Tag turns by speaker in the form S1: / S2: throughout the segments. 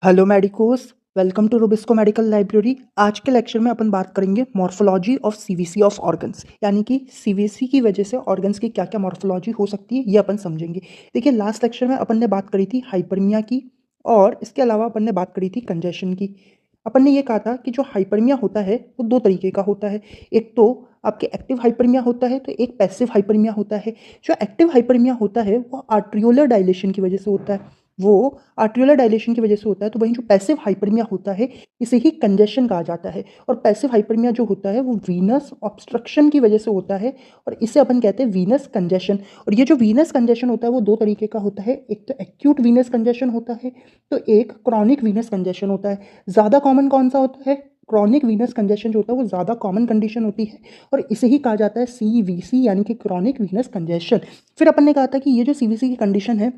S1: Hello medicos, welcome to Rubisco medical library. आज के lecture में अपन बात करेंगे morphology of CVC of organs, यानी कि सीवीसी की वजह से ऑर्गन्स की क्या क्या मॉर्फोलॉजी हो सकती है ये अपन समझेंगे। देखिए, लास्ट लेक्चर में अपन ने बात करी थी हाइपरमिया की, और इसके अलावा अपन ने बात करी थी कंजेशन की। अपन ने ये कहा था कि जो हाइपरमिया होता है वो दो तरीके का होता है। एक तो आपके एक्टिव हाइपरमिया होता है, तो एक पैसिव हाइपरमिया होता है। जो एक्टिव हाइपरमिया होता है वो आर्ट्रियोलर डायलेशन की वजह से होता है, वो आर्ट्रियोलर डायलेशन की वजह से होता है। तो वहीं जो पैसिव हाइपरमिया होता है इसे ही कंजेशन कहा जाता है। और पैसिव हाइपरमिया जो होता है वो वीनस ऑब्स्ट्रक्शन की वजह से होता है, और इसे अपन कहते हैं वीनस कंजेशन। और ये जो वीनस कंजेशन होता है वो दो तरीके का होता है। एक तो एक्यूट वीनस कंजेशन होता है, तो एक क्रॉनिक वीनस कंजेशन होता है। ज़्यादा कॉमन कौन सा होता है? क्रॉनिक वीनस कंजेशन जो होता है वो ज़्यादा कॉमन कंडीशन होती है, और इसे ही कहा जाता है सीवीसी, यानी कि क्रॉनिक वीनस कंजेशन। फिर अपन ने कहा था कि ये जो सीवीसी की कंडीशन है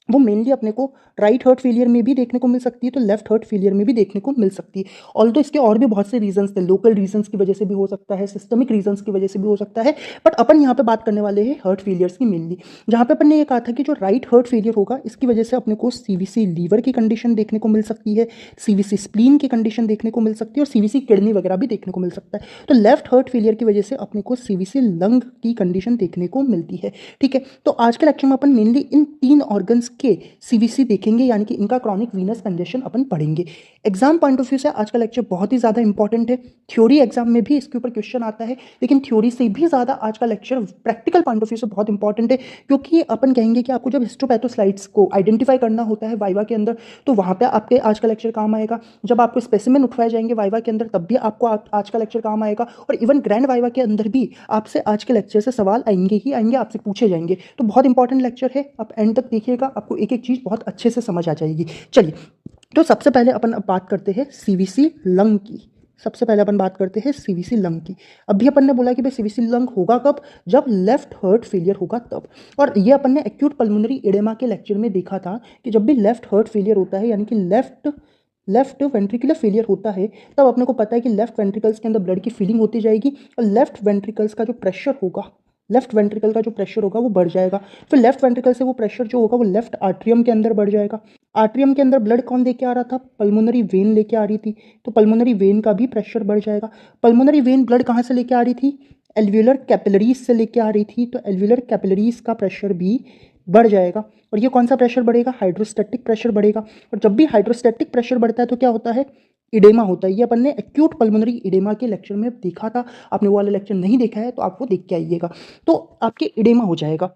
S1: वो मेनली अपने को राइट हार्ट फेलियर में भी देखने को मिल सकती है, तो लेफ्ट हार्ट फेलियर में भी देखने को मिल सकती है। ऑल्दो इसके और भी बहुत से रीजंस थे, लोकल रीजंस की वजह से भी हो सकता है, सिस्टमिक रीजंस की वजह से भी हो सकता है, बट अपन यहाँ पे बात करने वाले हैं हार्ट फेलियर्स की मेनली। जहाँ पे अपन ने ये कहा था कि जो राइट हार्ट फेलियर होगा इसकी वजह से अपने को सीवीसी लीवर की कंडीशन देखने को मिल सकती है, सीवीसी स्प्लीन की कंडीशन देखने को मिल सकती है, और सीवीसी किडनी वगैरह भी देखने को मिल सकता है। तो लेफ्ट हार्ट फेलियर की वजह से अपने को सीवीसी लंग की कंडीशन देखने को मिलती है। ठीक है, तो आज के लेक्चर में अपन मेनली इन तीन ऑर्गन्स के सीवीसी देखेंगे, यानी कि इनका क्रॉनिक वीनस कंजेशन अपन पढ़ेंगे। एग्जाम पॉइंट ऑफ व्यू से आज का लेक्चर बहुत ही ज़्यादा इंपॉर्टेंट है। थ्योरी एग्जाम में भी इसके ऊपर क्वेश्चन आता है, लेकिन थ्योरी से भी ज़्यादा आज का lecture practical point of view से बहुत इंपॉर्टेंट है, क्योंकि अपन कहेंगे कि आपको जब हिस्टोपैथोस्लाइड्स को आइडेंटिफाई करना होता है वाइवा के अंदर, तो वहाँ पे आपके आज का लेक्चर काम आएगा। जब आपको स्पेसिमेन उठवाए जाएंगे वाइवा के अंदर, तब भी आपको आज का लेक्चर काम आएगा। और इवन ग्रैंड वाइवा के अंदर भी आपसे आज के लेक्चर से सवाल आएंगे ही आएंगे, आपसे पूछे जाएंगे। तो बहुत इंपॉर्टेंट लेक्चर है, आप एंड तक देखिएगा, आपको एक एक चीज़ बहुत अच्छे से समझ आ जाएगी। चलिए, तो सबसे पहले अपन अब बात करते हैं सीवीसी लंग की। सबसे पहले अपन बात करते हैं सीवीसी लंग की। अभी अपन ने बोला कि भाई सीवीसी लंग होगा कब? जब लेफ्ट हार्ट फेलियर होगा तब। और ये अपन ने एक्यूट पल्मोनरी एडेमा के लेक्चर में देखा था कि जब भी लेफ्ट हार्ट फेलियर होता है, यानी कि लेफ्ट वेंट्रिकुलर फेलियर होता है, तब अपने को पता है कि लेफ्ट वेंट्रिकल्स के अंदर ब्लड की फीलिंग होती जाएगी, और लेफ्ट वेंट्रिकल्स का जो प्रेशर होगा, लेफ्ट वेंट्रिकल का जो प्रेशर होगा वो बढ़ जाएगा। फिर लेफ्ट वेंट्रिकल से वो प्रेशर जो होगा वो लेफ्ट आर्ट्रियम के अंदर बढ़ जाएगा। आर्ट्रियम के अंदर ब्लड कौन लेके आ रहा था? पल्मोनरी वेन लेके आ रही थी, तो पल्मोनरी वेन का भी प्रेशर बढ़ जाएगा। पल्मोनरी वेन ब्लड कहाँ से लेके आ रही थी? एल्वियुलर कैपिलरीज से लेके आ रही थी, तो एल्वियुलर कैपिलरीज का प्रेशर भी बढ़ जाएगा। और ये कौन सा प्रेशर बढ़ेगा? हाइड्रोस्टैटिक प्रेशर बढ़ेगा। और जब भी हाइड्रोस्टैटिक प्रेशर बढ़ता है तो क्या होता है? इडेमा होता है। ये अपन ने एक्यूट पल्मोनरी इडेमा के लेक्चर में देखा था। आपने वो वाला लेक्चर नहीं देखा है तो आप वो देख के आइएगा, तो आपके इडेमा हो जाएगा।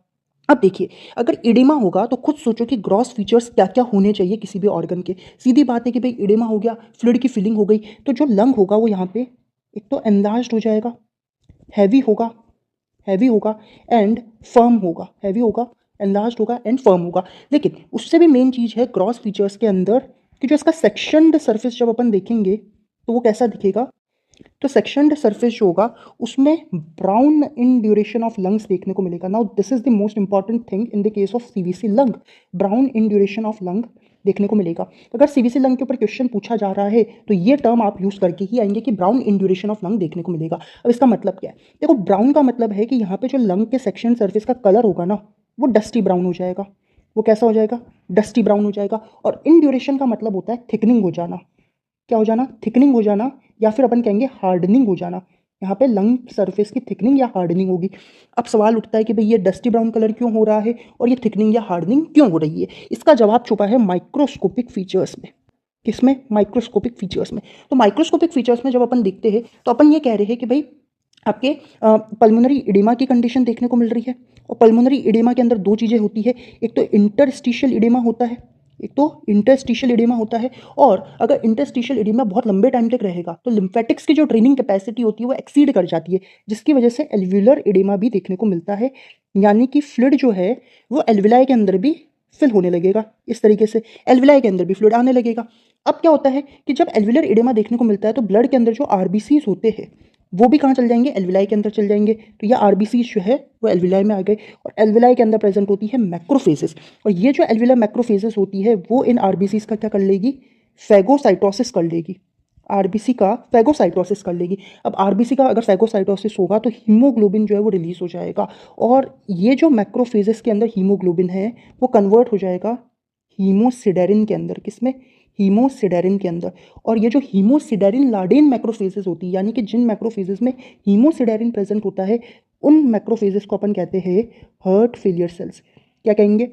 S1: अब देखिए, अगर इडेमा होगा तो खुद सोचो कि ग्रॉस फीचर्स क्या क्या होने चाहिए किसी भी ऑर्गन के। सीधी बात है कि भाई इडेमा हो गया, फ्लूइड की फिलिंग हो गई, तो जो लंग होगा वो यहाँ पे एक तो एनलार्ज्ड हो जाएगा, हैवी होगा, हैवी होगा एंड फर्म होगा, हैवी होगा, एनलार्ज्ड होगा एंड फर्म होगा। लेकिन उससे भी मेन चीज़ है ग्रॉस फीचर्स के अंदर कि जो इसका सेक्शनड सरफेस जब अपन देखेंगे तो वो कैसा दिखेगा? तो सेक्शनड सरफेस जो होगा उसमें brown in duration of lungs देखने को मिलेगा। Now this is the most important thing in the case of CVC lung, brown in duration of lung देखने को मिलेगा। अगर सीवीसी लंग के ऊपर क्वेश्चन पूछा जा रहा है तो ये टर्म आप यूज करके ही आएंगे कि brown in duration of lung देखने को मिलेगा। अब इसका मतलब क्या है? देखो, ब्राउन का मतलब है कि यहाँ पे जो लंग के सेक्शन सरफेस का कलर होगा ना, वो डस्टी ब्राउन हो जाएगा। वो कैसा हो जाएगा? डस्टी ब्राउन हो जाएगा। और इन ड्यूरेशन का मतलब होता है थिकनिंग हो जाना। क्या हो जाना? थिकनिंग हो जाना, या फिर अपन कहेंगे हार्डनिंग हो जाना। यहाँ पे लंग सरफेस की थिकनिंग या हार्डनिंग होगी। अब सवाल उठता है कि भाई ये डस्टी ब्राउन कलर क्यों हो रहा है और ये थिकनिंग या हार्डनिंग क्यों हो रही है? इसका जवाब छुपा है माइक्रोस्कोपिक फीचर्स में। किसमें? माइक्रोस्कोपिक फीचर्स में। तो माइक्रोस्कोपिक फीचर्स में जब अपन देखते हैं तो अपन ये कह रहे हैं कि भाई आपके पल्मोनरी इडेमा की कंडीशन देखने को मिल रही है। और पल्मोनरी इडेमा के अंदर दो चीज़ें होती है, एक तो इंटरस्टिशियल इडेमा होता है, एक तो इंटरस्टिशियल इडेमा होता है। और अगर इंटरस्टिशियल इडेमा बहुत लंबे टाइम तक रहेगा तो लिम्फेटिक्स की जो ड्रेनिंग कैपेसिटी होती है वो एक्सीड कर जाती है, जिसकी वजह से एल्व्यूलर इडेमा भी देखने को मिलता है, यानी कि फ्लूइड जो है वो एल्विलाई के अंदर भी फिल होने लगेगा। इस तरीके से एल्विलाई के अंदर भी फ्लूइड आने लगेगा। अब क्या होता है कि जब एल्विलर इडेमा देखने को मिलता है तो ब्लड के अंदर जो आरबीसीज होते हैं वो भी कहाँ चल जाएंगे? एल्विलाई के अंदर चल जाएंगे। तो ये आरबीसीज जो है वो एल्विलाई में आ गए, और एल्विलाई के अंदर प्रेजेंट होती है मैक्रोफेजेस। और ये जो एल्विलर मैक्रोफेजेस होती है वो इन आरबीसीज का क्या कर लेगी? फैगोसाइटोसिस कर लेगी। आरबीसी का फैगोसाइटोसिस कर लेगी। अब आरबीसी का अगर फैगोसाइटोसिस होगा तो हीमोग्लोबिन जो है वो रिलीज हो जाएगा, और ये जो मैक्रोफेजेस के अंदर हीमोग्लोबिन है वो कन्वर्ट हो जाएगा हीमोसिडेरिन के अंदर। किसमें? हीमोसिडेरिन के अंदर। और ये जो हीमोसिडेरिन लाडेन मैक्रोफेजेस होती है, यानी कि जिन मैक्रोफेजेस में हीमोसिडेरिन प्रेजेंट होता है, उन मैक्रोफेजेस को अपन कहते हैं हार्ट फेलियर सेल्स। क्या कहेंगे?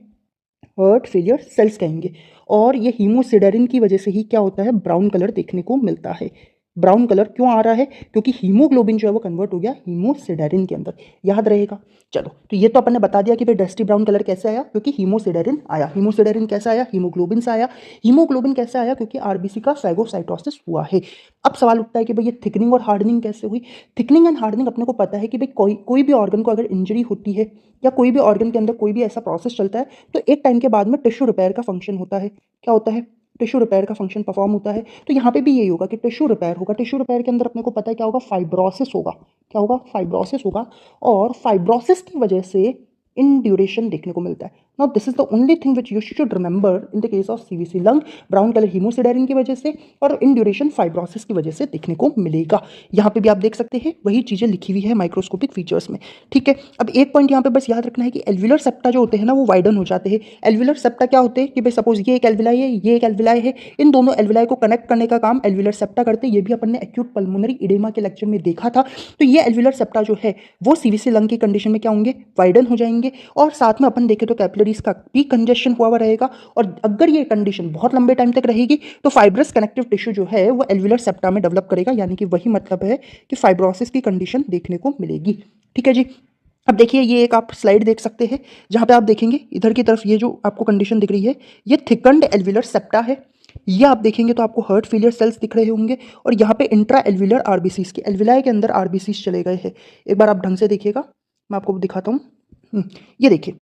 S1: हार्ट फेलियर सेल्स कहेंगे। और ये हीमोसिडेरिन की वजह से ही क्या होता है, ब्राउन कलर देखने को मिलता है। ब्राउन कलर क्यों आ रहा है? क्योंकि हीमोग्लोबिन जो है वो कन्वर्ट हो गया हीमोसिडेरिन के अंदर। याद रहेगा। चलो, तो ये तो अपन ने बता दिया कि भाई डस्टी ब्राउन कलर कैसे आया, क्योंकि हीमोसिडेरिन आया। हीमोसिडेरिन कैसे आया? हीमोग्लोबिन से आया। हीमोग्लोबिन कैसे आया? क्योंकि आरबीसी का फैगोसाइटोसिस हुआ है। अब सवाल उठता है कि भाई ये थिकनिंग और हार्डनिंग कैसे हुई? थिकनिंग एंड हार्डनिंग अपने को पता है कि भाई कोई भी ऑर्गन को अगर इंजरी होती है या कोई भी ऑर्गन के अंदर कोई भी ऐसा प्रोसेस चलता है, तो एक टाइम के बाद में टिश्यू रिपेयर का फंक्शन होता है। क्या होता है? टिश्यू रिपेयर का फंक्शन परफॉर्म होता है। तो यहाँ पे भी यही होगा कि टिश्यू रिपेयर होगा। टिश्यू रिपेयर के अंदर अपने को पता है क्या होगा? फाइब्रोसिस होगा। क्या होगा? फाइब्रोसिस होगा। और फाइब्रोसिस की वजह से इंड्यूरेशन देखने को मिलता है। Now this is the only thing which you should remember in the case of CVC lung. Brown colour haemosiderin की वजह से और इंड्यूरेशन फाइब्रोसिस की वजह से देखने को मिलेगा। यहाँ पे भी आप देख सकते हैं वही चीजें लिखी हुई है माइक्रोस्कोपिक फीचर्स में। ठीक है, अब एक पॉइंट यहाँ पे बस याद रखना है कि एल्विलर सेप्टा जो होते हैं ना, वो वाइडन हो जाते हैं। एल्विलर सेप्टा क्या होते हैं कि भाई सपोज ये एक एल्विलाई है, ये एक एल्विलाई है, इन दोनों एल्विलाई को कनेक्ट करने का काम एल्विलर सेप्टा करते हैं। ये भी अपन ने एक्यूट पल्मोनरी इडेमा के लेक्चर में देखा था। तो ये एल्विलर सेप्टा जो है वो सीवीसी लंग की कंडीशन में क्या होंगे? वाइडन हो जाएंगे। और साथ में अपन देखें तो कैपिलरीज का भी कंजेशन हुआ हुआ रहेगा। और अगर ये कंडीशन बहुत लंबे टाइम तक रहेगी तो फाइब्रस कनेक्टिव टिश्यू जो है वो एल्विलर सेप्टा में डेवलप करेगा। यानी कि वही मतलब है कि फाइब्रोसिस की कंडीशन देखने को मिलेगी। ठीक है जी। अब देखिए ये एक आप स्लाइड देख सकते हैं जहां पे आप देखेंगे इधर की तरफ ये जो आपको कंडीशन दिख रही है ये थिकंड एल्विलर सेप्टा है। ये आप देखेंगे तो आपको हार्ट फेलियर सेल्स दिख रहे होंगे। और यहाँ पे इंट्रा एल्विलर आरबीसीज के एल्विलाई के अंदर आरबीसीज चले गए हैं। एक बार आप ढंग से देखिएगा, मैं आपको दिखाता हूँ। ये देखिए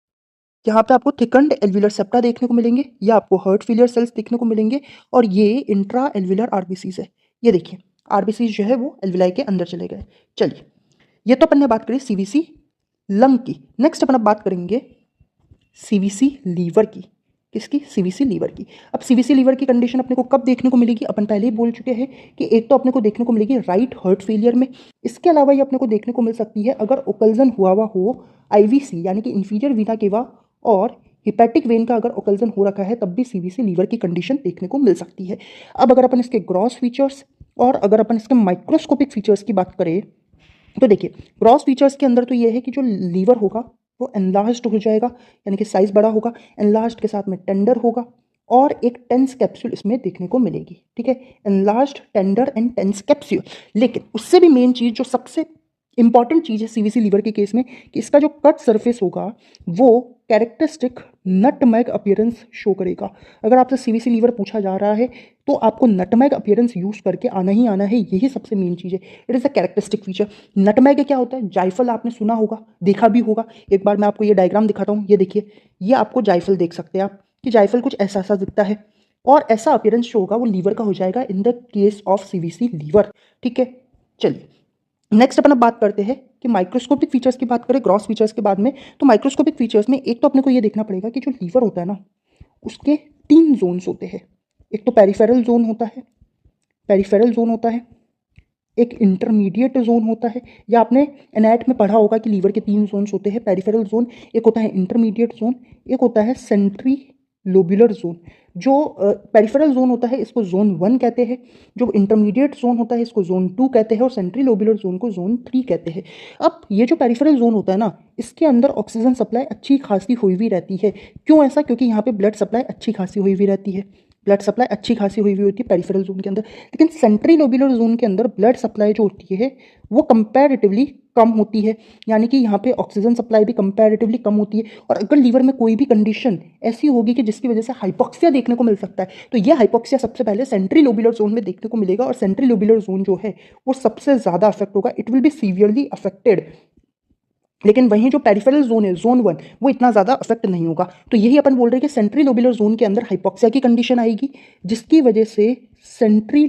S1: यहाँ पे आपको थिकंड एल्विलर सेप्टा देखने को मिलेंगे, या आपको हार्ट फेलियर सेल्स देखने को मिलेंगे। और ये इंट्रा एल्विलर आरबीसीज है। ये देखिए आरबीसीज जो है वो एल्विलाई के अंदर चले गए। चलिए, ये तो अपन ने बात करी सीवीसी लंग की। नेक्स्ट अपन अब बात करेंगे सीवीसी लीवर की। किसकी? सीवीसी लीवर की। अब सीवीसी लीवर की कंडीशन अपने को कब देखने को मिलेगी? अपन पहले ही बोल चुके हैं कि एक तो अपने को देखने को मिलेगी राइट हार्ट फेलियर में। इसके अलावा ये अपने को देखने को मिल सकती है अगर ओकल्जन हुआ हो आईवीसी यानी कि इंफीरियर वीना केवा और हिपैटिक वेन का अगर ओकल्जन हो रखा है, तब भी सीवीसी लीवर की कंडीशन देखने को मिल सकती है। अब अगर अपन इसके ग्रॉस फीचर्स और अगर अपन इसके माइक्रोस्कोपिक फीचर्स की बात करें तो देखिए ग्रॉस फीचर्स के अंदर तो ये है कि जो लीवर होगा वो एनलार्ज्ड हो जाएगा, यानी कि साइज बड़ा होगा। एनलार्ज्ड के साथ में टेंडर होगा और एक टेंस कैप्सूल इसमें देखने को मिलेगी। ठीक है, enlarged, tender and tense capsule. लेकिन उससे भी मेन चीज जो सबसे इंपॉर्टेंट चीज है सीवीसी लीवर के केस में कि इसका जो कट सरफेस होगा वो कैरेक्टरिस्टिक नटमैग अपीयरेंस शो करेगा। अगर आपसे सीवीसी लीवर पूछा जा रहा है तो आपको नटमैग अपीयरेंस यूज करके आना ही आना है। यही सबसे मेन चीज है। It is a characteristic feature. Nutmeg क्या होता है? जायफल आपने सुना होगा, देखा भी होगा। एक बार मैं आपको ये डायग्राम दिखाता हूँ। ये देखिए, ये आपको जायफल देख सकते हैं आप कि जायफल कुछ ऐसा सा दिखता है और ऐसा अपीयरेंस शो होगा वो लीवर का हो जाएगा in the case of CVC liver. ठीक है, चलिए नेक्स्ट अपन अब बात करते हैं कि माइक्रोस्कोपिक फीचर्स की बात करें ग्रॉस फीचर्स के बाद में। तो माइक्रोस्कोपिक फीचर्स में एक तो अपने को ये देखना पड़ेगा कि जो लीवर होता है ना उसके 3 जोन्स होते हैं। एक तो पेरिफेरल जोन होता है, पेरिफेरल जोन होता है, एक इंटरमीडिएट जोन होता है। या आपने एनाट में पढ़ा होगा कि लीवर के 3 जोन्स होते हैं। पेरिफेरल जोन, एक होता है इंटरमीडिएट जोन, एक होता है सेंट्री लोब्यूलर जोन। जो पेरिफेरल जोन होता है इसको जोन 1 कहते हैं, जो इंटरमीडिएट जोन होता है इसको जोन 2 कहते हैं और सेंट्री लोब्यूलर जोन को जोन 3 कहते हैं। अब ये जो पेरिफेरल जोन होता है ना, इसके अंदर ऑक्सीजन सप्लाई अच्छी खासी हुई हुई रहती है। क्यों ऐसा? क्योंकि यहाँ पे ब्लड सप्लाई अच्छी खासी हुई हुई रहती है। ब्लड सप्लाई अच्छी खासी हुई हुई होती है पेरिफेरल जोन के अंदर। लेकिन सेंट्री लोब्यूलर जोन के अंदर ब्लड सप्लाई जो होती है वो कंपैरेटिवली कम होती है। यानी कि यहाँ पे ऑक्सीजन सप्लाई भी कंपैरेटिवली कम होती है। और अगर लीवर में कोई भी कंडीशन ऐसी होगी कि जिसकी वजह से हाइपोक्सिया देखने को मिल सकता है, तो ये हाइपोक्सिया सबसे पहले सेंट्री लोब्यूलर जोन में देखने को मिलेगा। और सेंट्री लोब्यूलर जोन जो है वो सबसे ज़्यादा अफेक्ट होगा। It will be severely affected. लेकिन वहीं जो पेरिफेरल जोन है जोन 1 वो इतना ज़्यादा अफेक्ट नहीं होगा। तो यही अपन बोल रहे हैं कि सेंट्री लोब्यूलर जोन के अंदर हाइपोक्सिया की कंडीशन आएगी, जिसकी वजह से सेंट्री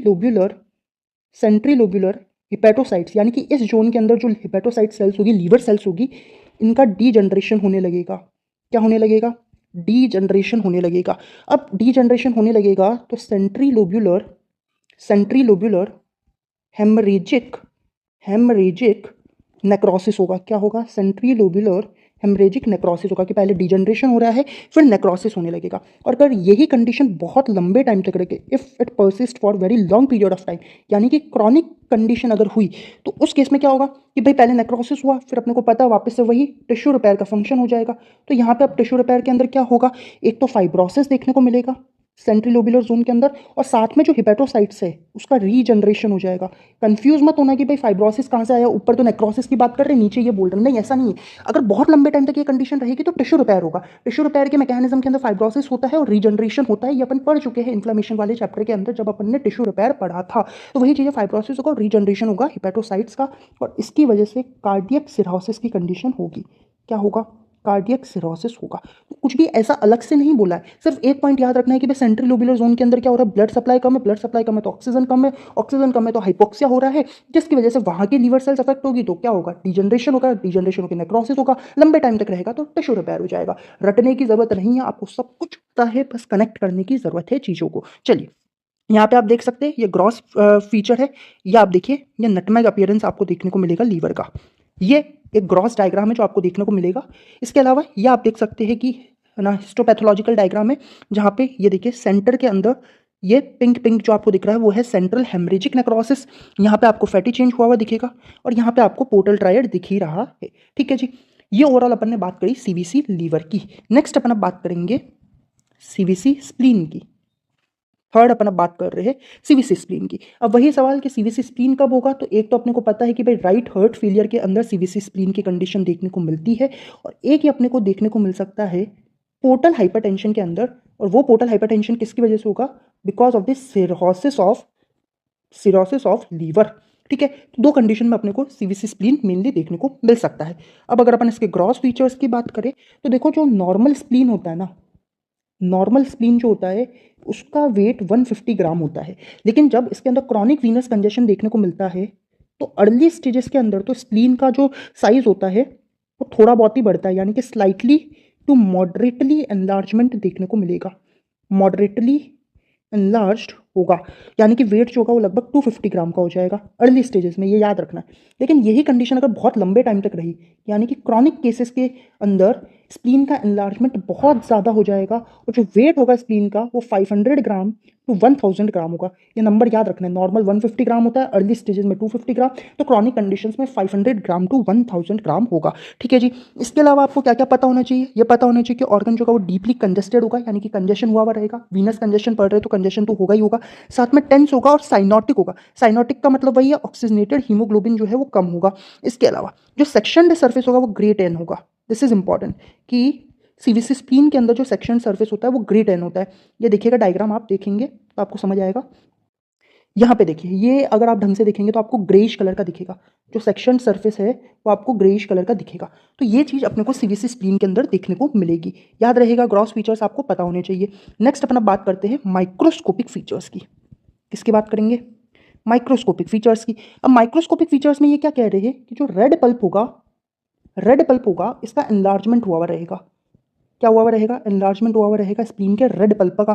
S1: लोब्यूलर हिपेटोसाइट्स यानी कि इस जोन के अंदर जो हिपेटोसाइट सेल्स होगी, लीवर सेल्स होगी, इनका डी जनरेशन होने लगेगा। क्या होने लगेगा? डी जनरेशन होने लगेगा। अब डी जनरेशन होने लगेगा तो सेंट्री लोब्यूलर हेमरेजिक नेक्रोसिस होगा। क्या होगा? सेंट्री लोब्यूलर हेमरेजिक नेक्रोसिस होगा कि पहले डिजनरेशन हो रहा है फिर नेक्रोसिस होने लगेगा। और अगर यही कंडीशन बहुत लंबे टाइम तक रहे, if it persist for very long period of time, यानी कि क्रॉनिक कंडीशन अगर हुई, तो उस केस में क्या होगा कि भाई पहले नेक्रोसिस हुआ, फिर अपने को पता है वापस से वही टिश्यू रिपेयर का फंक्शन हो जाएगा। तो यहाँ पे अब टिश्यू रिपेयर के अंदर क्या होगा, एक तो फाइब्रोसिस देखने को मिलेगा सेंट्रल लोबुलर जोन के अंदर, और साथ में जो हिपेटोसाइट्स है उसका रीजनरेशन हो जाएगा। कंफ्यूज मत होना कि भाई फाइब्रोसिस कहाँ से आया, ऊपर तो नेक्रोसिस की बात कर रहे हैं, नीचे ये बोल रहे हैं, नहीं ऐसा नहीं है। अगर बहुत लंबे टाइम तक ये कंडीशन रहेगी तो टिश्यू रिपेयर होगा। टिश्यू रिपेयर के मैकेनिज्म के अंदर फाइब्रोसिस होता है और रीजनरेशन होता है, ये अपन पढ़ चुके हैं इन्फ्लेमेशन वाले चैप्टर के अंदर जब अपन ने टिश्यू रिपेयर पढ़ा था। तो वही चीज़ें, फाइब्रोसिस होगा और रीजनरेशन होगा हिपेटोसाइट्स का, और इसकी वजह से कार्डियक सिरोसिस की कंडीशन होगी। क्या होगा, कार्डियक सिरोसिस होगा। तो कुछ भी ऐसा अलग से नहीं बोला है, सिर्फ एक पॉइंट याद रखना है कि भाई सेंट्रल लोबुलर जोन के अंदर क्या हो रहा है, ब्लड सप्लाई कम है, ब्लड सप्लाई कम है तो ऑक्सीजन कम है, ऑक्सीजन कम है तो हाइपोक्सिया हो रहा है, जिसकी वजह से वहां की लीवर सेल्स अफेक्ट होगी तो क्या होगा, डिजनरेशन होगा, डिजनरेशन होकर नेक्रोसिस होगा, लंबे टाइम तक रहेगा तो टिश्यू रिपेयर हो जाएगा। रटने की जरूरत नहीं है, आपको सब कुछ पता है, बस कनेक्ट करने की जरूरत है चीजों को। चलिए यहाँ पे आप देख सकते हैं ये ग्रॉस फीचर है, ये आप देखिए ये नटमैग अपीयरेंस आपको देखने को मिलेगा लीवर का, ये एक ग्रॉस डायग्राम है जो आपको देखने को मिलेगा। इसके अलावा ये आप देख सकते हैं कि ना हिस्टोपैथोलॉजिकल डायग्राम है, जहाँ पे ये देखिए सेंटर के अंदर ये पिंक पिंक जो आपको दिख रहा है वो है सेंट्रल हेमरेजिक नेक्रोसिस, यहाँ पे आपको फैटी चेंज हुआ हुआ दिखेगा, और यहाँ पे आपको पोर्टल ट्रायड दिख ही रहा है। ठीक है जी, ये ओवरऑल अपन ने बात करी सीवीसी लीवर की। नेक्स्ट अपन अब बात करेंगे सीवीसी स्प्लीन की। थर्ड अपन अब बात कर रहे हैं सीवीसी स्प्लीन की। अब वही सवाल कि सीवीसी स्प्लीन कब होगा, तो एक तो अपने को पता है कि भाई राइट हार्ट फेलियर के अंदर सीवीसी स्प्लीन की कंडीशन देखने को मिलती है, और एक ही अपने को देखने को मिल सकता है पोर्टल हाइपरटेंशन के अंदर, और वो पोर्टल हाइपरटेंशन किसकी वजह से होगा, because of the cirrhosis of liver. ठीक है, तो दो कंडीशन में अपने को सीवीसी स्प्लीन मेनली देखने को मिल सकता है। अब अगर अपन इसके ग्रॉस फीचर्स की बात करें तो देखो जो नॉर्मल स्प्लीन होता है ना, नॉर्मल स्प्लीन जो होता है उसका वेट 150 ग्राम होता है, लेकिन जब इसके अंदर क्रॉनिक वीनस कंजेशन देखने को मिलता है तो अर्ली स्टेजेस के अंदर तो स्प्लीन का जो साइज होता है वो थोड़ा बहुत ही बढ़ता है, यानी कि स्लाइटली टू मॉडरेटली एनलार्जमेंट देखने को मिलेगा, मॉडरेटली एनलार्ज्ड होगा, यानी कि वेट जो होगा वो लगभग 250 ग्राम का हो जाएगा अर्ली स्टेजेस में, ये याद रखना है। लेकिन यही कंडीशन अगर बहुत लंबे टाइम तक रही, यानी कि क्रॉनिक केसेस के अंदर स्प्लीन का एनलार्जमेंट बहुत ज़्यादा हो जाएगा, और जो वेट होगा स्प्लीन का वो 500 ग्राम टू 1000 ग्राम होगा। ये नंबर याद रखना है, नॉर्मल 150 ग्राम होता है, अर्ली स्टेजेस में 250 ग्राम, तो क्रॉनिक कंडीशंस में 500 ग्राम टू 1000 ग्राम होगा। ठीक है जी, इसके अलावा आपको क्या क्या पता होना चाहिए, ये पता होना चाहिए कि ऑर्गन जो होगा वो डीपली कंजेस्टेड होगा, यानी कि कंजेशन हुआ हुआ रहेगा, वीनस कंजेशन पड़ रहे तो कंजेशन तो होगा ही होगा, साथ में टेंस होगा और साइनोटिक होगा। साइनोटिक का मतलब वही है ऑक्सीजनेटेड हीमोग्लोबिन जो है वो कम होगा। इसके अलावा जो सेक्शनड सरफेस होगा वो ग्रे टैन होगा। दिस इज इंपॉर्टेंट कि सीवीसी स्प्लीन के अंदर जो सेक्शन सरफेस होता है वो ग्रे टैन होता है। ये देखिएगा डायग्राम आप देखेंगे तो आपको समझ आएगा। यहाँ पे देखिए, ये अगर आप ढंग से देखेंगे तो आपको ग्रेइश कलर का दिखेगा, जो सेक्शन सरफेस है वो आपको ग्रेइश कलर का दिखेगा। तो ये चीज़ अपने को सीवीसी स्प्लीन के अंदर देखने को मिलेगी, याद रहेगा। ग्रॉस फीचर्स आपको पता होने चाहिए। नेक्स्ट अपन अब बात करते हैं माइक्रोस्कोपिक फीचर्स की। किसकी बात करेंगे, माइक्रोस्कोपिक फीचर्स की। अब माइक्रोस्कोपिक फीचर्स में ये क्या कह रहे हैं कि जो रेड पल्प होगा इसका एनलार्जमेंट हुआ हुआ रहेगा। क्या हुआ हुआ रहेगा, एनलार्जमेंट हुआ हुआ रहेगा स्प्लीन के रेड पल्प का।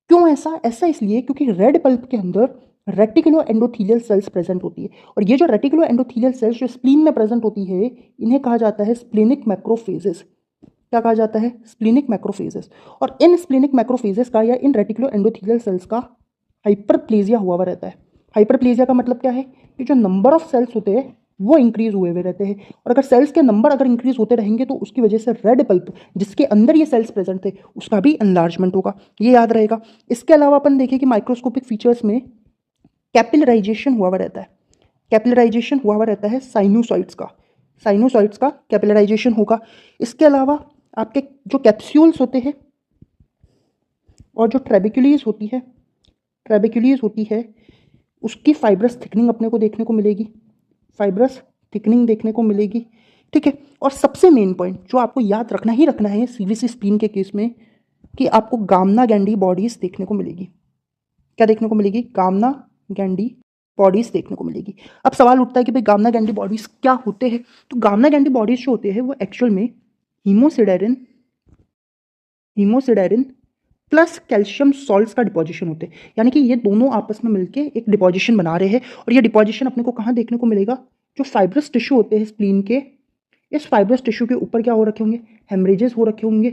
S1: क्यों ऐसा, ऐसा इसलिए क्योंकि रेड पल्प के अंदर रेटिकुलो एंडोथीलियल सेल्स प्रेजेंट होती है, और ये जो रेटिकुलो एंडोथीलियल सेल्स जो स्प्लीन में प्रेजेंट होती है इन्हें कहा जाता है स्प्लेनिक मैक्रोफेजेस। क्या कहा जाता है, स्प्लीनिक मैक्रोफेजेस। और इन स्प्लीनिक मैक्रोफेजेस का या इन रेटिकुलो एंडोथीलियल सेल्स का हाइपरप्लेजिया हुआ हुआ रहता है। हाइपरप्लेजिया का मतलब क्या है कि जो नंबर ऑफ सेल्स होते हैं वो इंक्रीज हुए हुए रहते हैं, और अगर सेल्स के नंबर अगर इंक्रीज होते रहेंगे तो उसकी वजह से रेड पल्प जिसके अंदर ये सेल्स प्रेजेंट थे उसका भी एनलार्जमेंट होगा, ये याद रहेगा। इसके अलावा अपन देखें कि माइक्रोस्कोपिक फीचर्स में कैपिलराइजेशन हुआ हुआ रहता है। कैपिलराइजेशन हुआ हुआ रहता है साइनोसॉइड्स का कैपिलराइजेशन होगा। इसके अलावा आपके जो कैप्सूल्स होते हैं और जो ट्रेबिक्यूलीज होती है उसकी फाइब्रस थिकनिंग अपने को देखने को मिलेगी, फाइब्रस थिकनिंग देखने को मिलेगी। ठीक है, और सबसे मेन पॉइंट जो आपको याद रखना ही रखना है सीवीसी स्प्लीन के केस में, कि आपको गामना गैंडी बॉडीज देखने को मिलेगी। क्या देखने को मिलेगी, गामना गैंडी बॉडीज देखने को मिलेगी। अब सवाल उठता है कि भाई गामना गैंडी बॉडीज क्या होते हैं, तो गामना गैंडी बॉडीज जो होते हैं वो एक्चुअल में हीमोसिडेरिन प्लस कैल्शियम सॉल्ट्स का डिपोजिशन होते हैं, यानी कि ये दोनों आपस में मिलके एक डिपोजिशन बना रहे हैं, और ये डिपोजिशन अपने को कहाँ देखने को मिलेगा, जो फाइब्रस टिश्यू होते हैं स्प्लीन के इस फाइब्रस टिश्यू के ऊपर क्या हो रखे होंगे, हेमरेजेस हो रखे होंगे।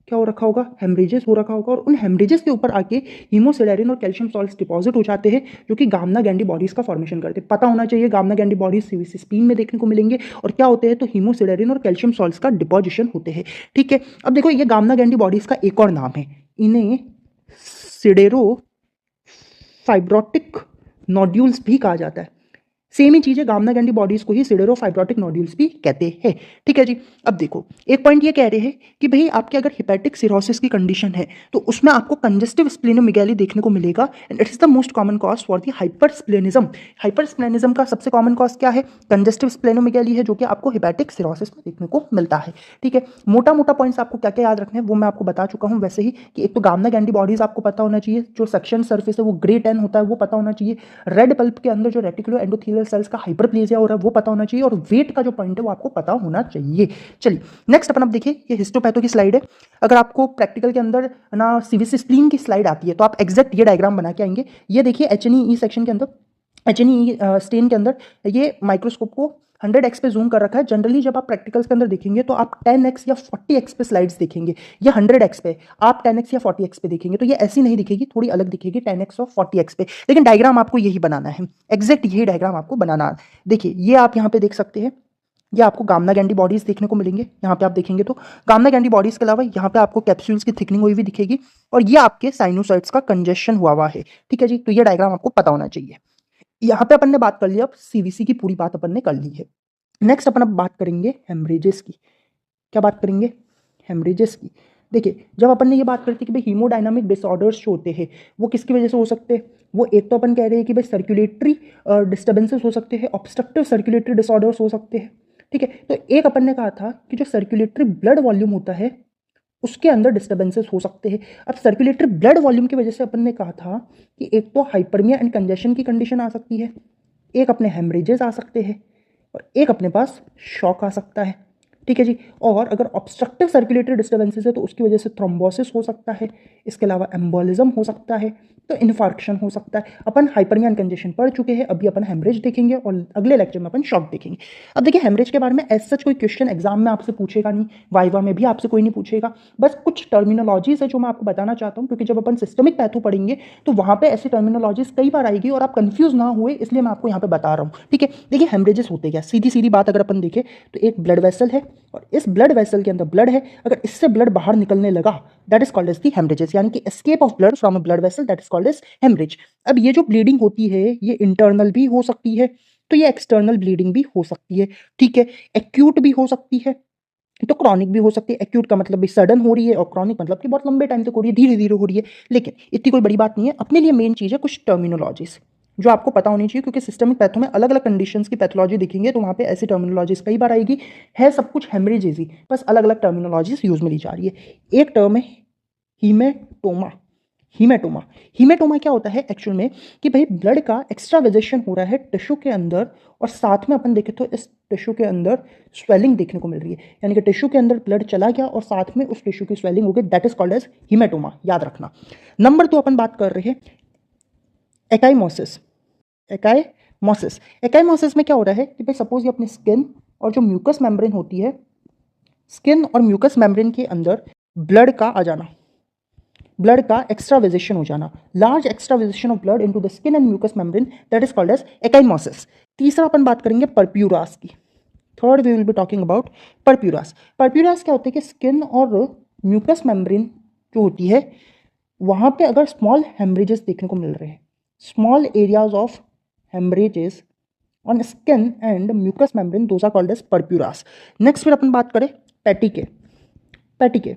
S1: क्या हो रखा होगा, हेमरेजेस हो रखा होगा, और उन हेमरेजेस के ऊपर आके हीमोसिडेरिन और कैल्शियम सॉल्ट्स डिपॉजिट हो जाते हैं जो कि गामना गैंडी बॉडीज का फॉर्मेशन करते हैं। पता होना चाहिए गामना गैंडी बॉडीज सीवीसी स्प्लीन में देखने को मिलेंगे, और क्या होते हैं तो हीमोसिडेरिन और कैल्शियम सॉल्ट्स का डिपॉजिशन होते हैं। ठीक है, अब देखो ये गामना गैंडी बॉडीज का एक और नाम है, इन्हें सिडेरो फाइब्रोटिक नोड्यूल्स भी कहा जाता है। सेम ही चीज़ है, गामना गैंडी बॉडीज को ही सिडेरोफाइब्रोटिक नोड्यूल्स भी कहते हैं। ठीक है जी, अब देखो एक पॉइंट ये कह रहे हैं कि भाई आपके अगर हिपैटिक सिरोसिस की कंडीशन है तो उसमें आपको कंजेस्टिव स्प्लेनोमेगाली देखने को मिलेगा, and it is the most common cause for the hypersplenism. Hypersplenism का सबसे कॉमन कॉज क्या है, कंजेस्टिव स्प्लेनोमेगाली है, जो कि आपको हिपैटिक सिरोसिस में देखने को मिलता है। ठीक है, मोटा मोटा पॉइंट्स आपको क्या क्या याद रखने हैं वो मैं आपको बता चुका हूँ। वैसे ही कि एक तो गामना गैंडी बॉडीज आपको पता होना चाहिए, जो सेक्शन सर्फेस है वो ग्रे टैन होता है वो पता होना चाहिए, रेड पल्प के अंदर जो रेटिकुलो एंडोथेलियल सेल्स का हाइपरप्लेजिया हो रहा है वो पता होना चाहिए, और वेट का जो पॉइंट है वो आपको पता होना चाहिए। चलिए नेक्स्ट अपन अब देखिए, ये हिस्टोपैथो की स्लाइड है। अगर आपको प्रैक्टिकल के अंदर ना सीवीसी स्प्लीन की स्लाइड आती है तो आप एग्जैक्ट ये डायग्राम बना के आएंगे। ये देखिए एचएनई सेक्शन के अंदर, एचएनई स्टेन के अंदर ये माइक्रोस्कोप को 100x पे जूम कर रखा है। जनरली जब आप प्रैक्टिकल्स के अंदर देखेंगे तो आप 10x या 40x पे स्लाइड्स देखेंगे, ये 100x पे, आप 10x या 40x पे देखेंगे तो ये ऐसी नहीं दिखेगी, थोड़ी अलग दिखेगी 10x और 40x पे, लेकिन डायग्राम आपको यही बनाना है, एग्जैक्ट यही डायग्राम आपको बनाना है। देखिए ये आप यहाँ पे देख सकते हैं, ये आपको गामना गैंडी बॉडीज देखने को मिलेंगे। यहाँ पे आप देखेंगे तो गामना गैंडी बॉडीज के अलावा यहाँ पे आपको कैप्सूल्स की थिकनिंग हुई भी दिखेगी, और ये आपके साइनोसाइड्स का कंजेशन हुआ है। ठीक है जी, तो ये डायग्राम आपको पता होना चाहिए। यहाँ पे अपन ने बात कर ली, अब सीवीसी की पूरी बात अपन ने कर ली है। नेक्स्ट अपन अब बात करेंगे हेमरेजेस की। क्या बात करेंगे, हेमरेजेस की। देखिए जब अपन ने ये बात करी थी कि भाई हीमोडायनामिक डिसऑर्डर्स जो होते हैं वो किसकी वजह से हो सकते हैं, वो एक तो अपन कह रहे हैं कि भाई सर्कुलेटरी डिस्टर्बेंसेस हो सकते हैं, ऑब्स्ट्रक्टिव सर्कुलेटरी डिसऑर्डर्स हो सकते हैं। ठीक है, तो एक अपन ने कहा था कि जो सर्कुलेटरी ब्लड वॉल्यूम होता है उसके अंदर डिस्टर्बेंसेस हो सकते हैं। अब सर्कुलेटरी ब्लड वॉल्यूम की वजह से अपन ने कहा था कि एक तो हाइपरमिया एंड कंजेशन की कंडीशन आ सकती है, एक अपने हेमरेजेस आ सकते हैं, और एक अपने पास शॉक आ सकता है। ठीक है जी, और अगर ऑब्स्ट्रक्टिव सर्कुलेटरी डिस्टर्बेंसेस है तो उसकी वजह से थ्रोम्बोसिस हो सकता है, इसके अलावा एम्बोलिज्म हो सकता है, तो इन्फार्क्शन हो सकता है। अपन हाइपरमिया एंड कंजेशन पढ़ चुके हैं, अभी अपन हेमरेज देखेंगे और अगले लेक्चर में अपन शॉक देखेंगे। अब देखिए हेमरेज के बारे में एज सच कोई क्वेश्चन एग्जाम में आपसे पूछेगा नहीं, वाइवा में भी आपसे कोई नहीं पूछेगा, बस कुछ टर्मिनोलॉजीज है जो मैं आपको बताना चाहता हूँ, क्योंकि जब अपन सिस्टमिक पैथो पढ़ेंगे तो वहाँ पे ऐसी टर्मिनोलॉजीज कई बार आएगी और आप कंफ्यूज ना हुए इसलिए मैं आपको यहाँ पे बता रहा हूँ। ठीक है, देखिए हेमरेजेस होते क्या, सीधी सीधी बात अगर अपन देखें तो एक ब्लड वेसल है, और इस ब्लड वेसल के अंदर ब्लड है, अगर इससे ब्लड बाहर निकलने लगा that is called as the haemorrhages, यानी कि escape of blood from a blood vessel that is called as haemorrhage. अब ये जो ब्लीडिंग होती है ये इंटरनल भी हो सकती है, तो ये एक्सटर्नल ब्लीडिंग भी हो सकती है। ठीक है, एक्यूट भी हो सकती है, तो क्रॉनिक भी हो सकती है। एक्यूट का मतलब भी सडन हो रही है, और क्रॉनिक मतलब कि बहुत लंबे टाइम तक हो रही है, धीरे धीरे हो रही है, लेकिन इतनी कोई बड़ी बात नहीं है। अपने लिए मेन चीज़ है कुछ टर्मिनोलॉजीज जो आपको पता होनी चाहिए, क्योंकि सिस्टमिक पैथो में अलग अलग कंडीशंस की पैथोलॉजी दिखेंगे तो वहाँ पे ऐसी टर्मिनोलॉजीज कई बार आएगी, है सब कुछ हेमरेजेस ही, बस अलग अलग टर्मिनोलॉजीज यूज में ली जा रही है। एक टर्म है हीमेटोमा। हीमेटोमा, हीमेटोमा क्या होता है एक्चुअल में कि भाई ब्लड का एक्स्ट्रावेजेशन हो रहा है टिश्यू के अंदर, और साथ में अपन देखें तो इस टिश्यू के अंदर स्वेलिंग देखने को मिल रही है, यानी कि टिश्यू के अंदर ब्लड चला गया और साथ में उस टिश्यू की स्वेलिंग हो गई, that is called as haematoma, याद रखना। नंबर 2 अपन बात कर रहे हैं एकाइमोसिस। एकाइमोसिस, एकाइमोसिस में क्या हो रहा है कि भाई सपोज ये अपनी स्किन और जो म्यूकस मेम्ब्रेन होती है, स्किन और म्यूकस मेम्ब्रेन के अंदर ब्लड का आ जाना, ब्लड का एक्स्ट्रावेजेशन हो जाना, large extravasation of blood into the skin and mucous membrane, that is called as ecchymosis. तीसरा अपन बात करेंगे पर्प्यूरास की। Third we will be talking about purpuras. Purpuras क्या होता है कि स्किन और म्यूकस मेम्ब्रेन जो होती है वहाँ पे अगर स्मॉल हेमरेजेस देखने को मिल रहे हैं, small areas of haemorrhages on skin and mucous membrane, those are called as purpuras. Next फिर अपन बात करें पैटिके। पैटिके,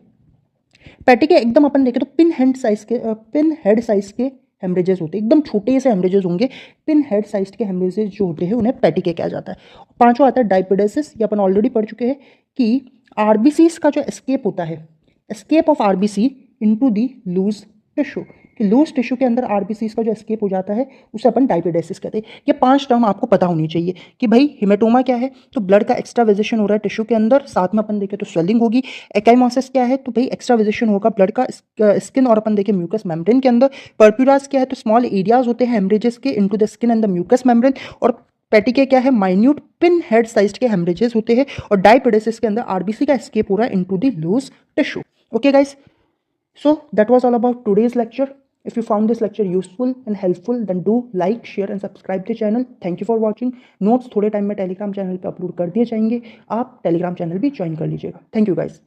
S1: पैटिके एकदम अपन देखें तो पिन हेड साइज के हेमरेजेस होते हैं, एकदम छोटे से हेमरेजेस होंगे, पिन हेड साइज के हेमरेजेस जो होते हैं उन्हें पैटिके कहा जाता है। पांचवा आता है डायपिडेसिस, ये अपन ऑलरेडी पढ़ चुके हैं कि आरबीसीज का जो एस्केप होता है, escape of RBC into the loose tissue, कि लूज टिश्यू के अंदर आरबीसीज का जो एस्केप हो जाता है उसे अपन डायपिडेसिस कहते हैं। ये 5 टर्म आपको पता होनी चाहिए कि भाई हिमेटोमा क्या है, तो ब्लड का एक्स्ट्रावेजेशन हो रहा है टिश्यू के अंदर, साथ में अपन देखें तो स्वेलिंग होगी। एकाइमोसिस क्या है, तो भाई एक्स्ट्रावेजेशन होगा ब्लड का स्किन और अपन देखें म्यूकस मेम्ब्रेन के अंदर। पर्प्यूरास क्या है, तो स्मॉल एरियाज होते हैं हेमरेजेस के into the skin and the mucous membrane. और पेटिके क्या है, माइन्यूट पिन हेड साइज के हेमरेजेस होते हैं, और डायपिडेसिस के अंदर आरबीसी का एस्केप हो रहा है into the loose tissue. Okay guys, so that was all about today's lecture. If you found this lecture useful and helpful, then do like, share and subscribe the channel. Thank you for watching. Notes थोड़े time में Telegram channel पे upload कर दिए जाएंगे, आप Telegram channel भी join कर लीजिएगा. Thank you guys.